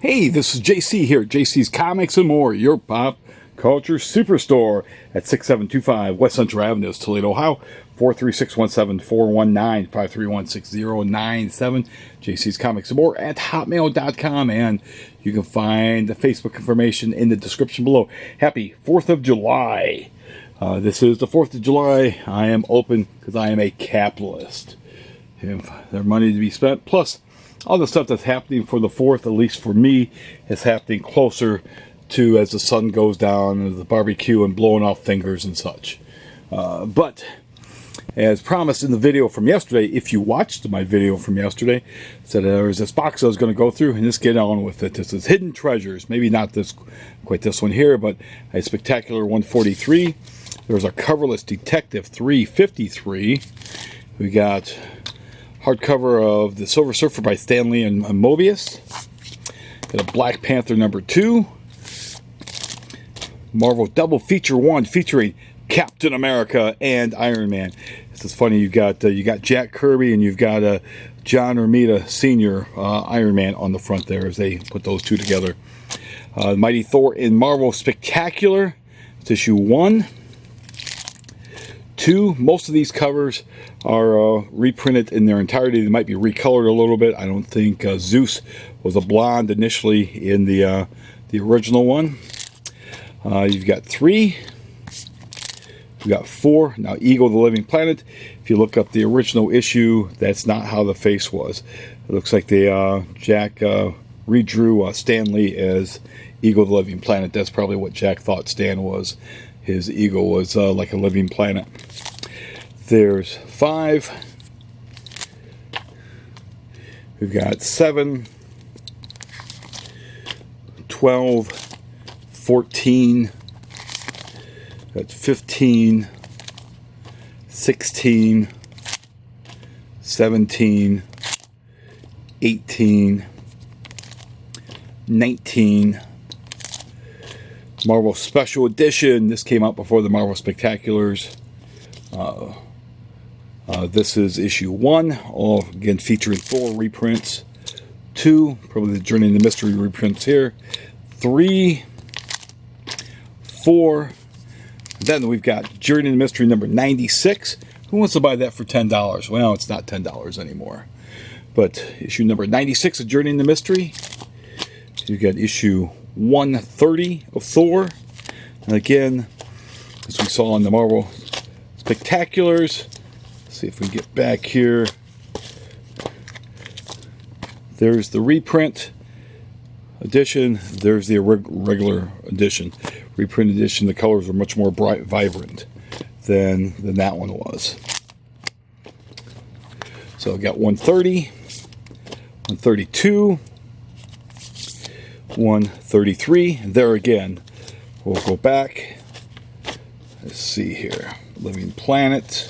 Hey, this is JC here at JC's Comics and More, your pop culture superstore at 6725 West Central Avenue, Toledo, Ohio. 43617-419-531-6097. JC's Comics and More at hotmail.com, and you can find the Facebook information in the description below. Happy 4th of July. This is the 4th of July. I am open because I am a capitalist. If there's money to be spent, plus all the stuff that's happening for the 4th, at least for me, is happening closer to as the sun goes down and the barbecue and blowing off fingers and such. But as promised in the video from yesterday, if you watched my video from yesterday, said there was this box I was going to go through and just get on with it. This is Hidden Treasures. Maybe not quite this one here, but a Spectacular 143. There's a Coverless Detective 353. We got hardcover of The Silver Surfer by Stan Lee and Mobius. Got a Black Panther #2. Marvel Double Feature 1 featuring Captain America and Iron Man. This is funny. You got Jack Kirby and you've got John Romita Sr. Iron Man on the front there as they put those two together. Mighty Thor in Marvel Spectacular. It's issue 1. 2. Most of these covers are reprinted in their entirety. They might be recolored a little bit. I don't think Zeus was a blonde initially in the original one. You've got 3. You've got 4. Now, Eagle the Living Planet. If you look up the original issue, that's not how the face was. It looks like they Jack redrew Stan Lee as Eagle the Living Planet. That's probably what Jack thought Stan was. His eagle was like a living planet. There's 5. We've got 7, 12, 14, that's 15, 16, 17, 18, 19, Marvel Special Edition. This came out before the Marvel Spectaculars. This is issue 1, all again featuring 4 reprints. 2, probably the Journey into Mystery reprints here. 3, 4. Then we've got Journey into Mystery number 96. Who wants to buy that for $10? Well, it's not $10 anymore. But issue number 96 of Journey into Mystery. You've got issue 130 of Thor. And again, as we saw in the Marvel Spectaculars, let's see if we can get back here. There's the reprint edition. There's the regular edition. Reprint edition, the colors are much more bright, vibrant than that one was. So I've got 130, 132, 133. There again, we'll go back. Let's see here. Living Planet.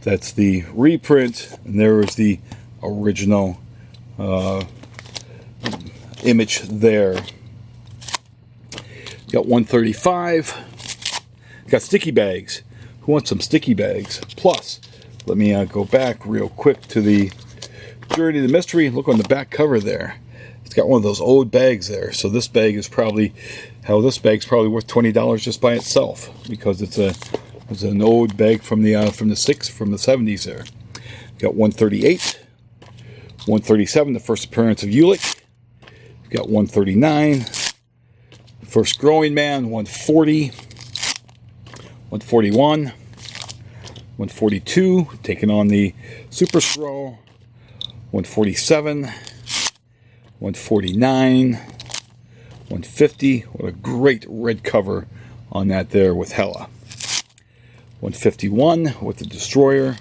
That's the reprint, and there is the original image there. Got 135. Got sticky bags. Who wants some sticky bags? Plus, let me go back real quick to the Journey to the Mystery. Look on the back cover there. It's got one of those old bags there. So this bag is probably, this bag's probably worth $20 just by itself, because it's an old bag from the 70s there. Got 138, 137, the first appearance of Ulick. Got 139, First Growing Man, 140, 141, 142, taking on the Super Skrull, 147, 149, 150. What a great red cover on that there with Hela. 151 with the Destroyer.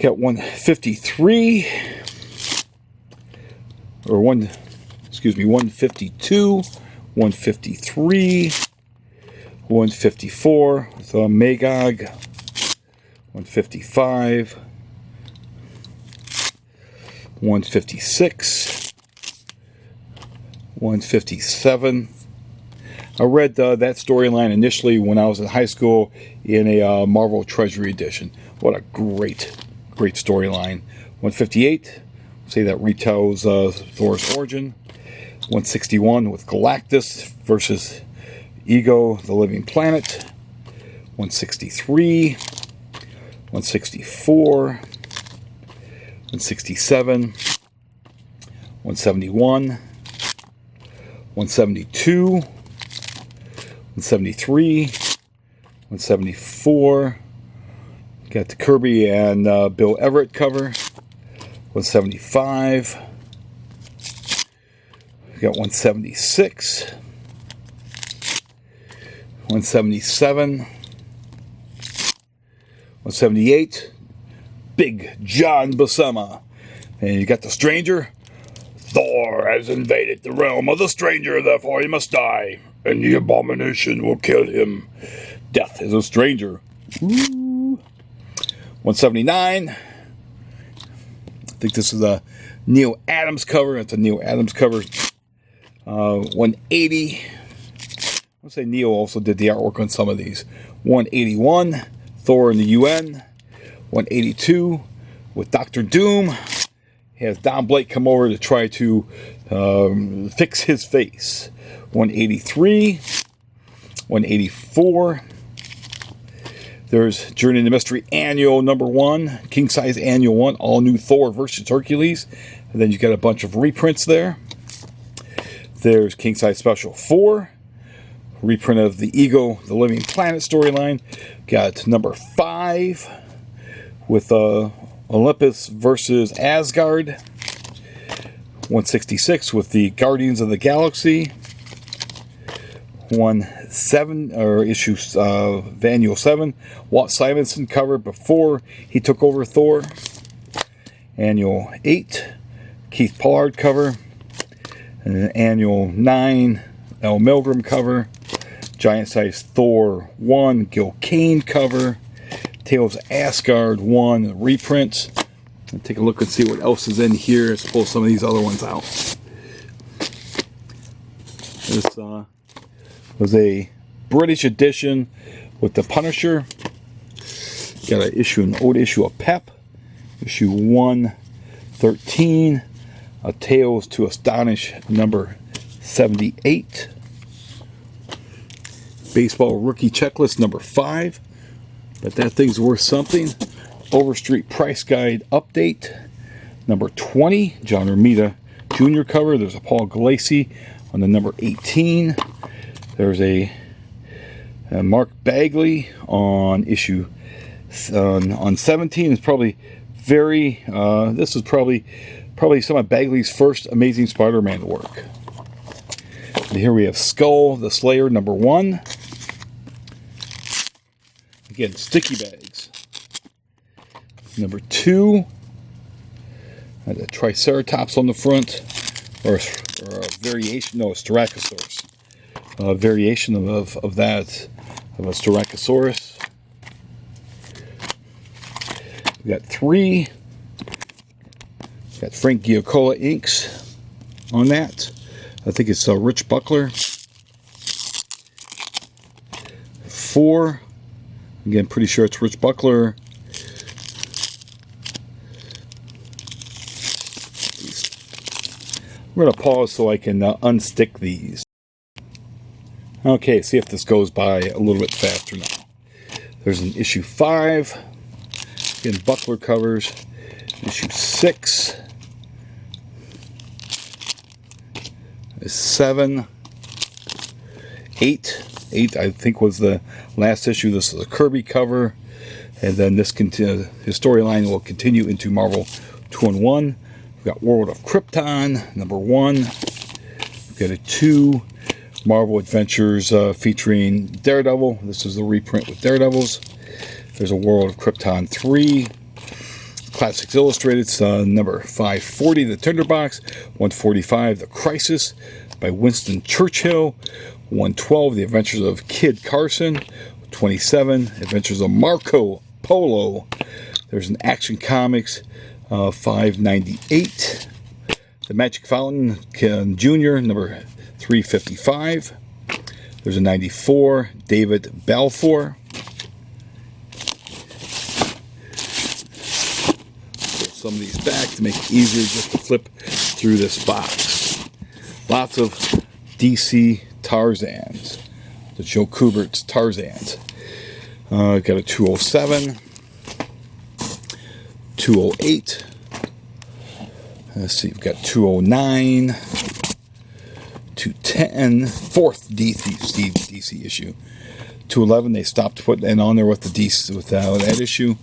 Got 153, or 152, 153, 154 with Magog, 155, 156, 157. I read that storyline initially when I was in high school in a Marvel Treasury edition. What a great storyline. 158, Say that retells Thor's origin. 161 with Galactus versus Ego, the Living Planet. 163, 164, 167, 171, 172, 173, 174. Got the Kirby and Bill Everett cover. 175. We got 176. 177. 178. Big John Buscema. And you got the Stranger. Thor has invaded the realm of the Stranger, therefore he must die, and the abomination will kill him. Death is a stranger. Woo. 179. I think this is a Neil Adams cover. It's a Neil Adams cover. 180. I'll say Neil also did the artwork on some of these. 181. Thor in the UN. 182. With Dr. Doom. He has Don Blake come over to try to fix his face. 183. 184. There's Journey into Mystery Annual number 1, King Size Annual 1, all new Thor versus Hercules. And then you got a bunch of reprints there. There's King Size Special 4, reprint of the Ego, the Living Planet storyline. Got number 5 with Olympus versus Asgard. 166 with the Guardians of the Galaxy. 17 or issue Annual 7, Walt Simonson cover before he took over Thor. Annual 8, Keith Pollard cover. And Annual 9, L. Milgram cover. Giant Size Thor 1, Gil Kane cover. Tales of Asgard 1 reprints. And take a look and see what else is in here. Let's pull some of these other ones out. This was a British edition with the Punisher. Got an old issue of Pep, issue 113, a Tales to Astonish number 78, Baseball Rookie Checklist number 5, but that thing's worth something. Overstreet Price Guide Update number 20, John Romita Jr. cover. There's a Paul Galassi on the number 18. There's a Mark Bagley on issue on 17. It's probably very. This is probably some of Bagley's first Amazing Spider-Man work. And here we have Skull the Slayer number 1. Again, sticky bags. Number 2. The Triceratops on the front, or a variation. No, a Styracosaurus. Variation of that, of a Styracosaurus. We got 3. Got Frank Giacola inks on that. I think it's Rich Buckler. 4. Again, pretty sure it's Rich Buckler. We're going to pause so I can unstick these. Okay, see if this goes by a little bit faster now. There's an issue 5. Again, Buckler covers. Issue 6. 7. 8. 8, I think, was the last issue. This is a Kirby cover. And then this his storyline will continue into Marvel 2-in-1. We've got World of Krypton, number 1. We've got a 2. Marvel Adventures featuring Daredevil. This is the reprint with Daredevils. There's a World of Krypton 3. Classics Illustrated, number 540, The Tinderbox. 145, The Crisis by Winston Churchill. 112, The Adventures of Kid Carson. 27, Adventures of Marco Polo. There's an Action Comics 598. The Magic Fountain Jr., number 355. There's a 94, David Balfour. some of these back to make it easier just to flip through this box. Lots of DC Tarzans. The Joe Kubert's Tarzans. Got a 207, 208. Let's see, we've got 209, 210, fourth DC issue. 211, they stopped putting it on there with the DC without that issue.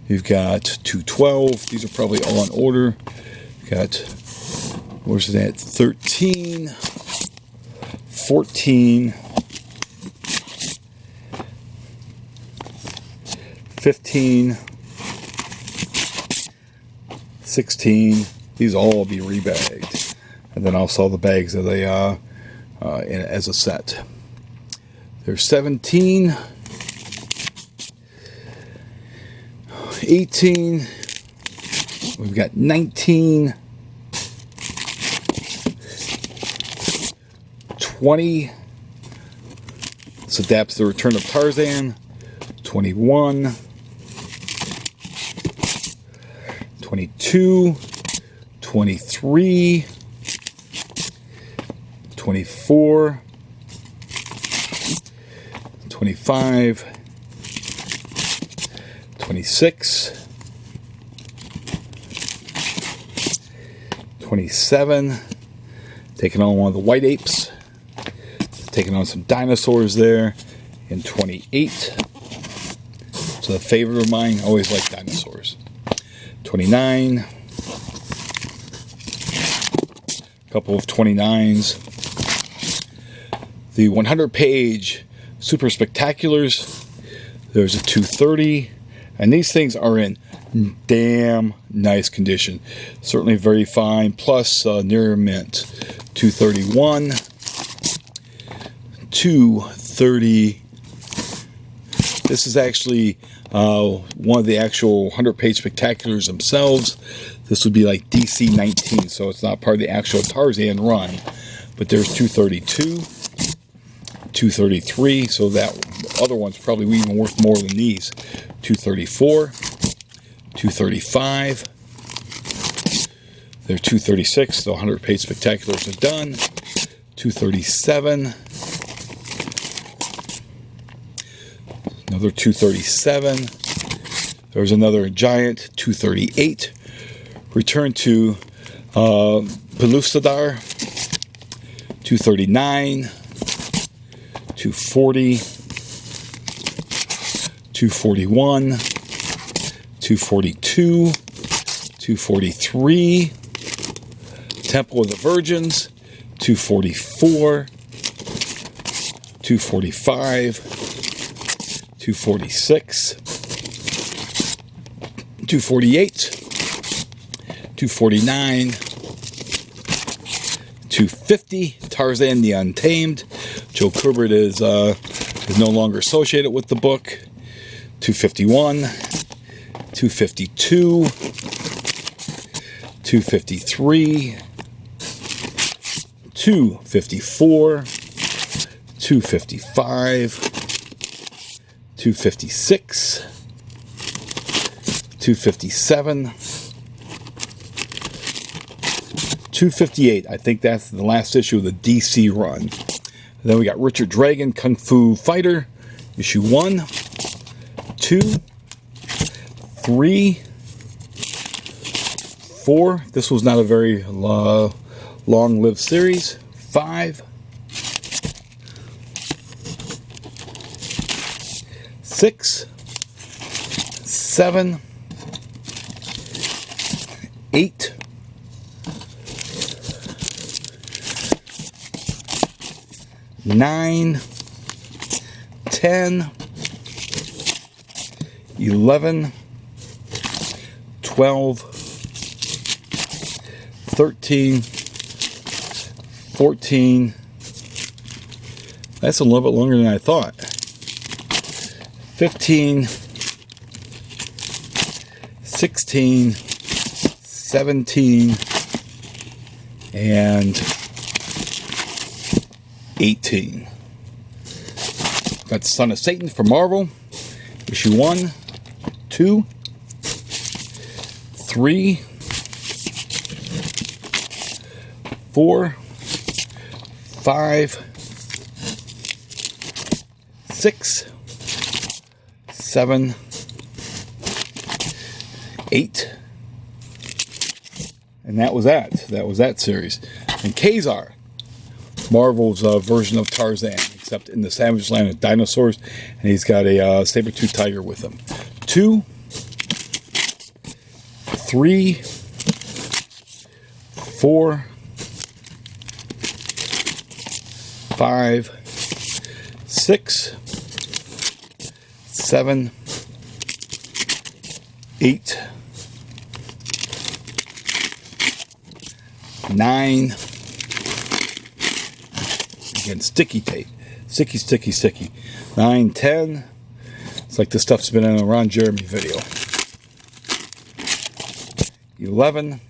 You've got 212. These are probably all in order. Got, where's that? 13, 14, 15, 16. These will all be rebagged. And then I'll sell the bags of they as a set. There's 17, 18, we've got 19, 20, this adapts the Return of Tarzan, 21, 22, 23, 24, 25, 26, 27, taking on one of the white apes, taking on some dinosaurs there, and 28. So a favorite of mine, I always like dinosaurs. 29, a couple of 29s. The 100-page Super Spectaculars, there's a 230, and these things are in damn nice condition. Certainly very fine, plus near mint. 231, 230. This is actually one of the actual 100-page Spectaculars themselves. This would be like DC 19, so it's not part of the actual Tarzan run. But there's 232. 233, so that other one's probably even worth more than these. 234, 235, they're 236, the 100-page Spectaculars are done. 237, another 237, there's another giant, 238, return to Pellucidar, 239, 240, 241, 242, 243, Temple of the Virgins, 244, 245, 246, 248, 249, 250, Tarzan the Untamed. Joe Kubert is no longer associated with the book. 251, 252, 253, 254, 255, 256, 257, 258. I think that's the last issue of the DC run. And then we got Richard Dragon, Kung Fu Fighter, issue 1, 2, 3, 4. This was not a very long-lived series. 5, 6, 7, 8, 9, 10, 11, 12, 13, 14. That's a little bit longer than I thought. 15, 16, 17, and 18. Got Son of Satan from Marvel, issue 1, 2, 3, 4, 5, 6, 7, 8, and that was that. That was that series. And Kazar, Marvel's version of Tarzan, except in the Savage Land of Dinosaurs, and he's got a saber-toothed tiger with him. 2, 3, 4, 5, 6, 7, 8, 9. Again, sticky tape. Sticky, sticky, sticky. 9, 10. It's like this stuff's been in a Ron Jeremy video. 11.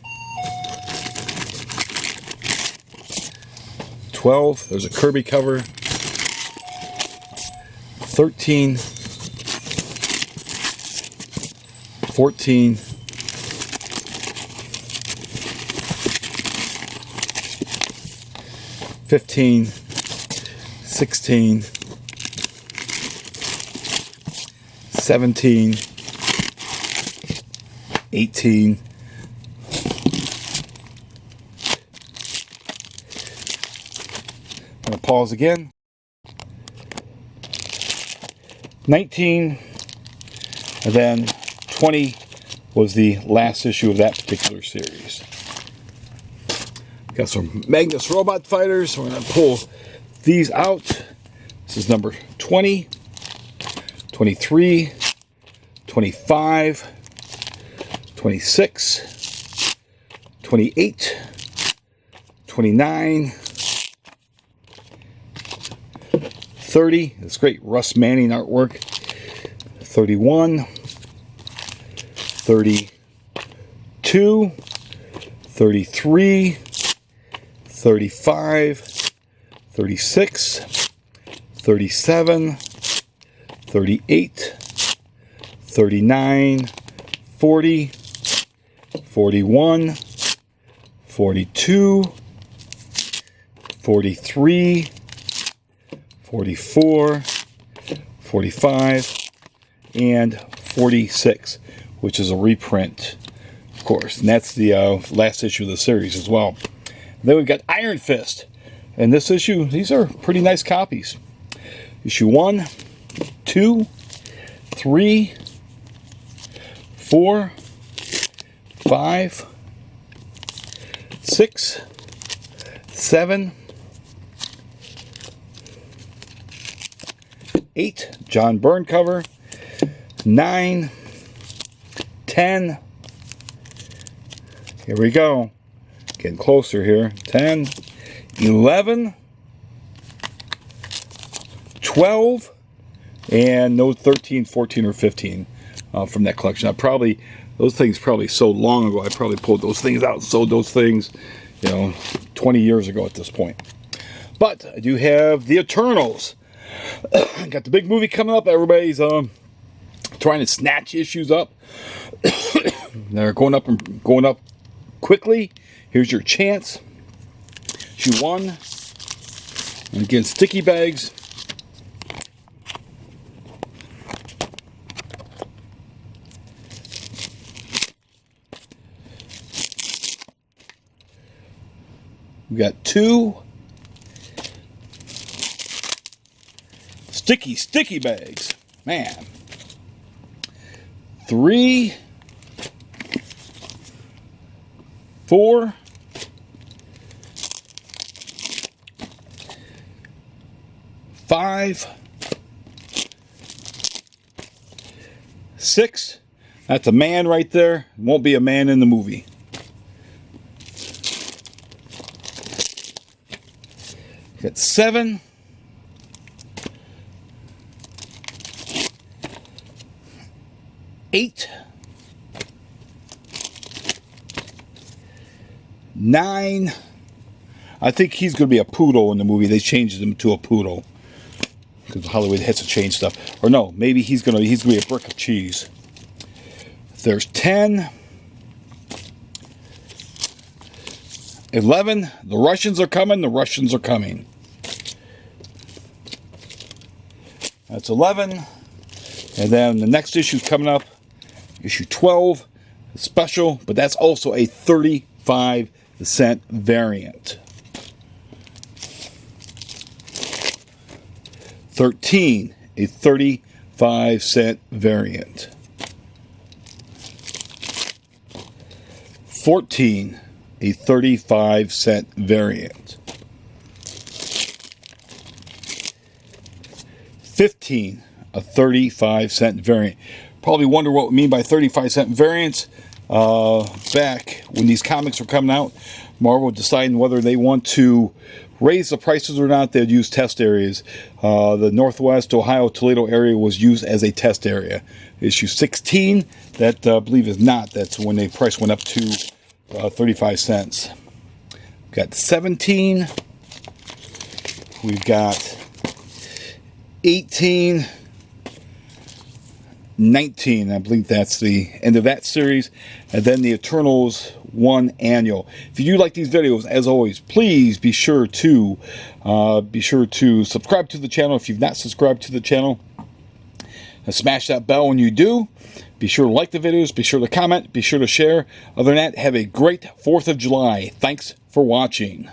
12. There's a Kirby cover. 13. 14. 15. 16. 17. 18. 'Gonna pause again. 19. And then 20 was the last issue of that particular series. Got some Magnus robot fighters. We're going to pull these out. This is number 20, 23, 25, 26, 28, 29, 30. This great Russ Manning artwork. 31, 32, 33, 35, 36, 37, 38, 39, 40, 41, 42, 43, 44, 45, and 46, which is a reprint, of course. And that's the last issue of the series as well. And then we've got Iron Fist. And this issue, these are pretty nice copies. Issue 1, 2, 3, 4, 5, 6, 7, 8, John Byrne cover, 9, 10, here we go, getting closer here, 10, 11, 12, and no 13, 14, or 15 from that collection. Those things probably so long ago, I probably pulled those things out and sold those things, 20 years ago at this point. But I do have the Eternals. Got the big movie coming up. Everybody's trying to snatch issues up. They're going up quickly. Here's your chance. Issue 1. And again, sticky bags. We got 2 sticky bags. Man. 3, 4, 5, 6. That's a man right there. Won't be a man in the movie. Got 7. 8. 9. I think he's going to be a poodle in the movie. They changed him to a poodle because Hollywood has to change stuff. Or no, maybe he's going to be a brick of cheese. There's 10. 11, the Russians are coming, the Russians are coming. That's 11. And then the next issue coming up, issue 12, special, but that's also a 35-cent variant. 13, a 35-cent variant. 14, a 35-cent variant. 15, a 35-cent variant. Probably wonder what we mean by 35-cent variants. Back when these comics were coming out, Marvel deciding whether they want to raise the prices or not, they'd use test areas. The Northwest Ohio Toledo area was used as a test area. Issue 16, that I believe is not. That's when the price went up to 35 cents. We've got 17. We've got 18. 19, I believe that's the end of that series, and then the Eternals 1 annual. If you do like these videos, as always, please be sure to subscribe to the channel if you've not subscribed to the channel, and smash that bell when you do. Be sure to like the videos, be sure to comment, be sure to share. Other than that, have a great 4th of July. Thanks for watching.